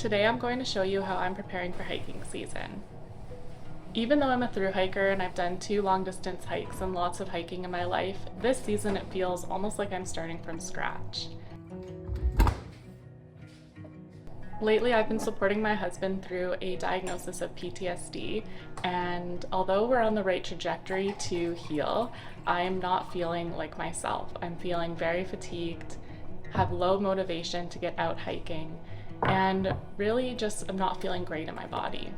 Today I'm going to show you how I'm preparing for hiking season. Even though I'm a thru hiker and I've done 2 long distance hikes and lots of hiking in my life, this season it feels almost like I'm starting from scratch. Lately I've been supporting my husband through a diagnosis of PTSD, and although we're on the right trajectory to heal, I am not feeling like myself. I'm feeling very fatigued, have low motivation to get out hiking, and really just I'm not feeling great in my body.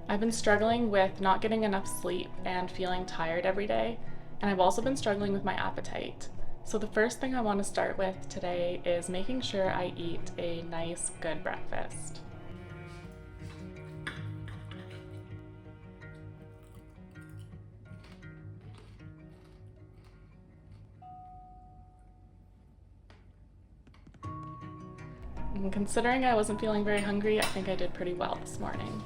I've been struggling with not getting enough sleep and feeling tired every day, and I've also been struggling with my appetite. So the first thing I want to start with today is making sure I eat a nice, good breakfast. And considering I wasn't feeling very hungry, I think I did pretty well this morning.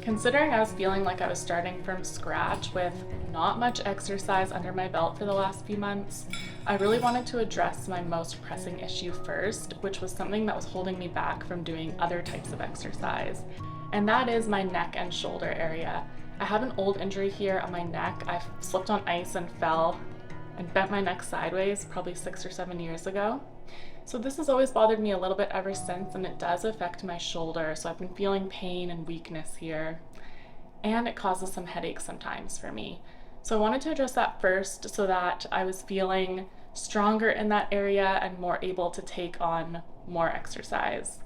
Considering I was feeling like I was starting from scratch with not much exercise under my belt for the last few months, I really wanted to address my most pressing issue first, which was something that was holding me back from doing other types of exercise. And that is my neck and shoulder area. I have an old injury here on my neck. I slipped on ice and fell and bent my neck sideways probably 6 or 7 years ago. So this has always bothered me a little bit ever since, and it does affect my shoulder. So I've been feeling pain and weakness here, and it causes some headaches sometimes for me. So I wanted to address that first so that I was feeling stronger in that area and more able to take on more exercise.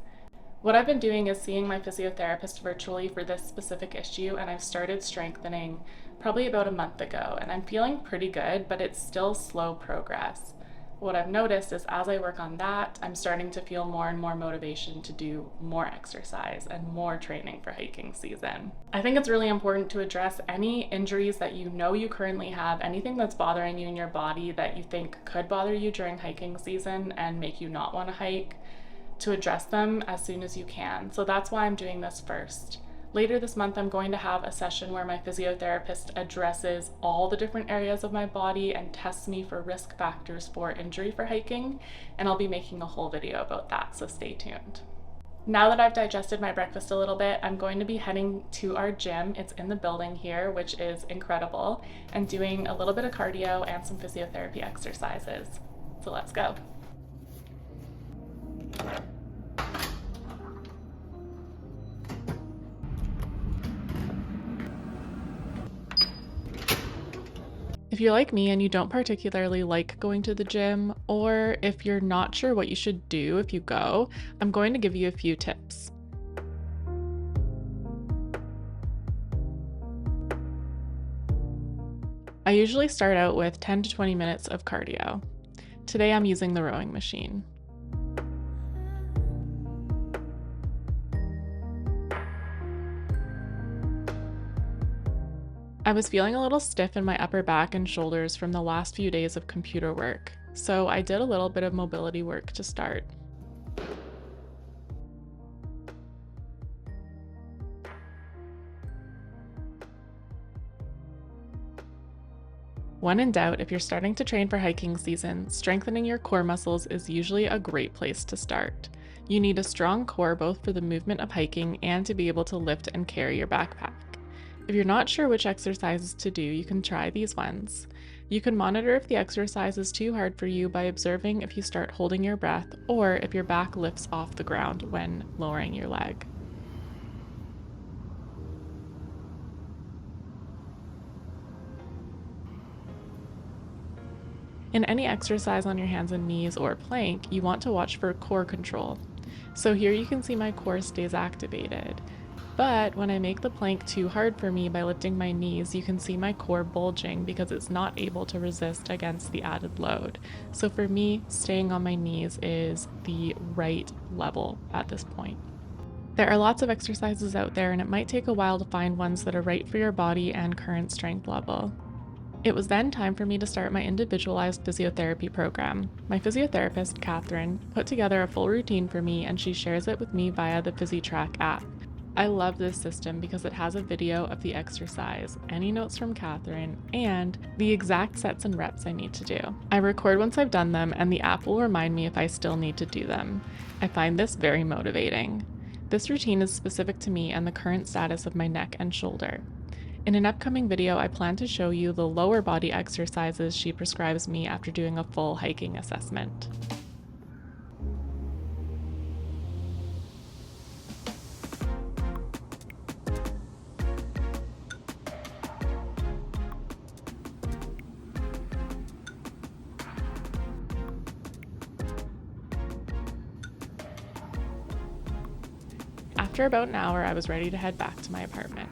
What I've been doing is seeing my physiotherapist virtually for this specific issue, and I've started strengthening probably about a month ago, and I'm feeling pretty good, but it's still slow progress. What I've noticed is as I work on that, I'm starting to feel more and more motivation to do more exercise and more training for hiking season. I think it's really important to address any injuries that you know you currently have, anything that's bothering you in your body that you think could bother you during hiking season and make you not want to hike, to address them as soon as you can. So that's why I'm doing this first. Later this month, I'm going to have a session where my physiotherapist addresses all the different areas of my body and tests me for risk factors for injury for hiking, and I'll be making a whole video about that, so stay tuned. Now that I've digested my breakfast a little bit, I'm going to be heading to our gym. It's in the building here, which is incredible, and doing a little bit of cardio and some physiotherapy exercises. So let's go. If you're like me and you don't particularly like going to the gym, or if you're not sure what you should do if you go, I'm going to give you a few tips. I usually start out with 10 to 20 minutes of cardio. Today I'm using the rowing machine. I was feeling a little stiff in my upper back and shoulders from the last few days of computer work, so I did a little bit of mobility work to start. When in doubt, if you're starting to train for hiking season, strengthening your core muscles is usually a great place to start. You need a strong core both for the movement of hiking and to be able to lift and carry your backpack. If you're not sure which exercises to do, you can try these ones. You can monitor if the exercise is too hard for you by observing if you start holding your breath or if your back lifts off the ground when lowering your leg. In any exercise on your hands and knees or plank, you want to watch for core control. So here you can see my core stays activated. But when I make the plank too hard for me by lifting my knees, you can see my core bulging because it's not able to resist against the added load. So for me, staying on my knees is the right level at this point. There are lots of exercises out there, and it might take a while to find ones that are right for your body and current strength level. It was then time for me to start my individualized physiotherapy program. My physiotherapist, Catherine, put together a full routine for me and she shares it with me via the PhysiTrack app. I love this system because it has a video of the exercise, any notes from Catherine, and the exact sets and reps I need to do. I record once I've done them and the app will remind me if I still need to do them. I find this very motivating. This routine is specific to me and the current status of my neck and shoulder. In an upcoming video, I plan to show you the lower body exercises she prescribes me after doing a full hiking assessment. After about an hour, I was ready to head back to my apartment.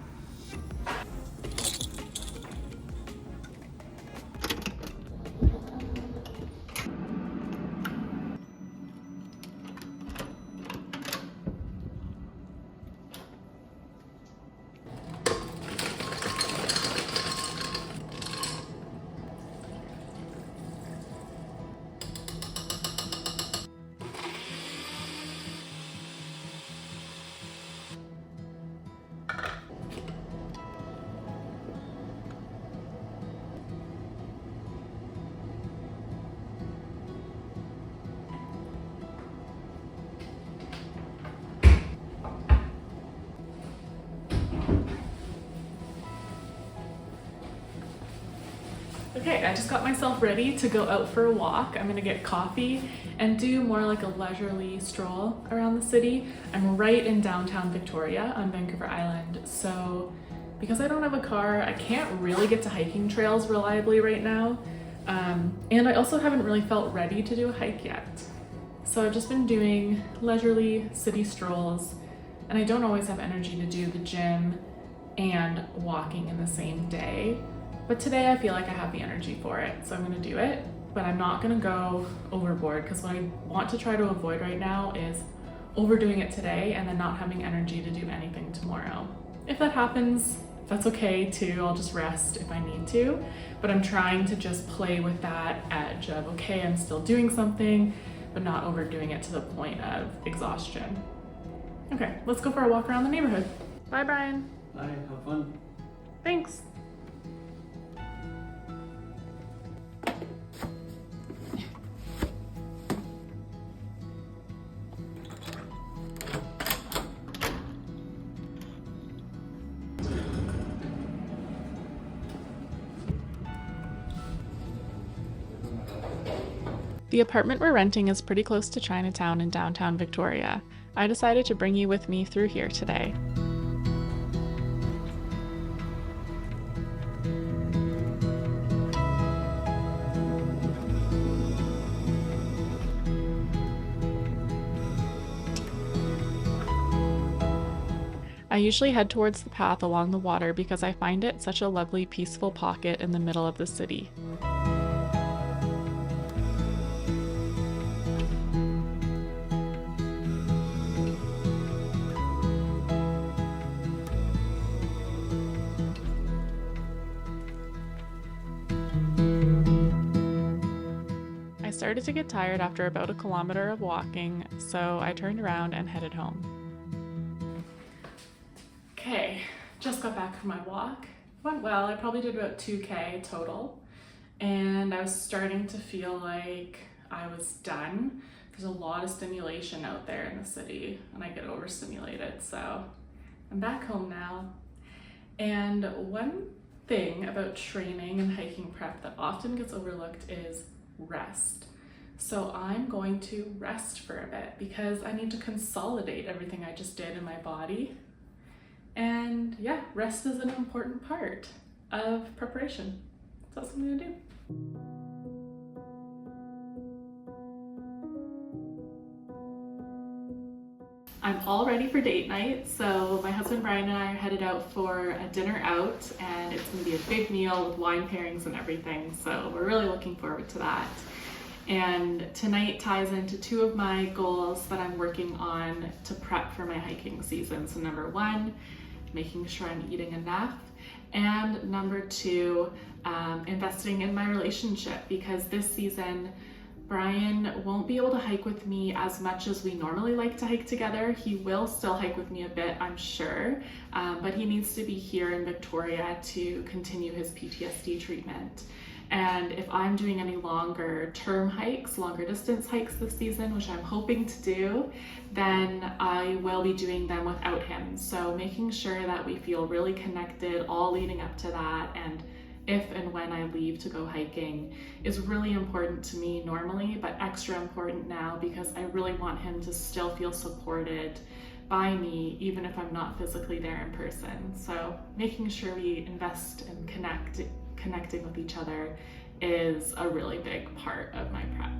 Okay, I just got myself ready to go out for a walk. I'm gonna get coffee and do more like a leisurely stroll around the city. I'm right in downtown Victoria on Vancouver Island, so because I don't have a car, I can't really get to hiking trails reliably right now. And I also haven't really felt ready to do a hike yet. So I've just been doing leisurely city strolls, and I don't always have energy to do the gym and walking in the same day. But today I feel like I have the energy for it, so I'm gonna do it, but I'm not gonna go overboard because what I want to try to avoid right now is overdoing it today and then not having energy to do anything tomorrow. If that happens, that's okay too. I'll just rest if I need to, but I'm trying to just play with that edge of, okay, I'm still doing something, but not overdoing it to the point of exhaustion. Okay, let's go for a walk around the neighborhood. Bye, Brian. Bye, have fun. Thanks. The apartment we're renting is pretty close to Chinatown in downtown Victoria. I decided to bring you with me through here today. I usually head towards the path along the water because I find it such a lovely, peaceful pocket in the middle of the city. I started to get tired after about a kilometer of walking, so I turned around and headed home. Okay, just got back from my walk. Went well. I probably did about 2K total, and I was starting to feel like I was done. There's a lot of stimulation out there in the city, and I get overstimulated, so I'm back home now. And one thing about training and hiking prep that often gets overlooked is rest. So I'm going to rest for a bit because I need to consolidate everything I just did in my body. And yeah, rest is an important part of preparation. So that's what I'm gonna do. I'm all ready for date night. So my husband Brian and I are headed out for a dinner out, and it's gonna be a big meal with wine pairings and everything. So we're really looking forward to that. And tonight ties into two of my goals that I'm working on to prep for my hiking season. So number one, making sure I'm eating enough, And number two, investing in my relationship, because this season Brian won't be able to hike with me as much as we normally like to hike together. He will still hike with me a bit, I'm sure, but he needs to be here in Victoria to continue his PTSD treatment. And if I'm doing any longer term hikes, longer distance hikes this season, which I'm hoping to do, then I will be doing them without him. So making sure that we feel really connected all leading up to that, and if and when I leave to go hiking is really important to me normally, but extra important now because I really want him to still feel supported by me, even if I'm not physically there in person. So making sure we invest in connecting with each other is a really big part of my prep.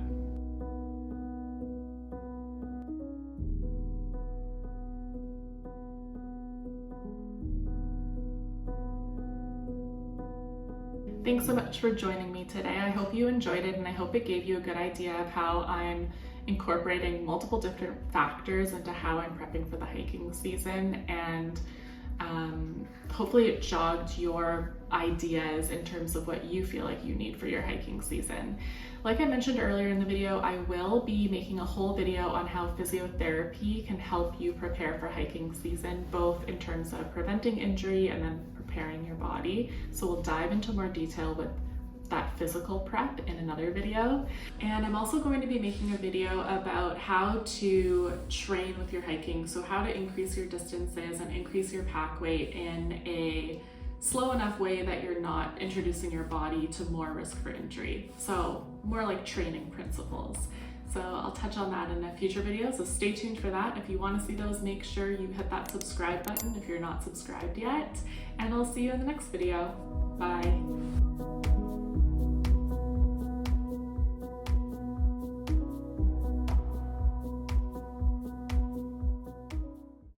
Thanks so much for joining me today. I hope you enjoyed it, and I hope it gave you a good idea of how I'm incorporating multiple different factors into how I'm prepping for the hiking season, and hopefully it jogged your ideas in terms of what you feel like you need for your hiking season. Like I mentioned earlier in the video, I will be making a whole video on how physiotherapy can help you prepare for hiking season, both in terms of preventing injury and then preparing your body. So we'll dive into more detail with that physical prep in another video. And I'm also going to be making a video about how to train with your hiking. So how to increase your distances and increase your pack weight in a slow enough way that you're not introducing your body to more risk for injury. So more like training principles. So I'll touch on that in a future video, so stay tuned for that. If you want to see those, make sure you hit that subscribe button if you're not subscribed yet, and I'll see you in the next video. Bye.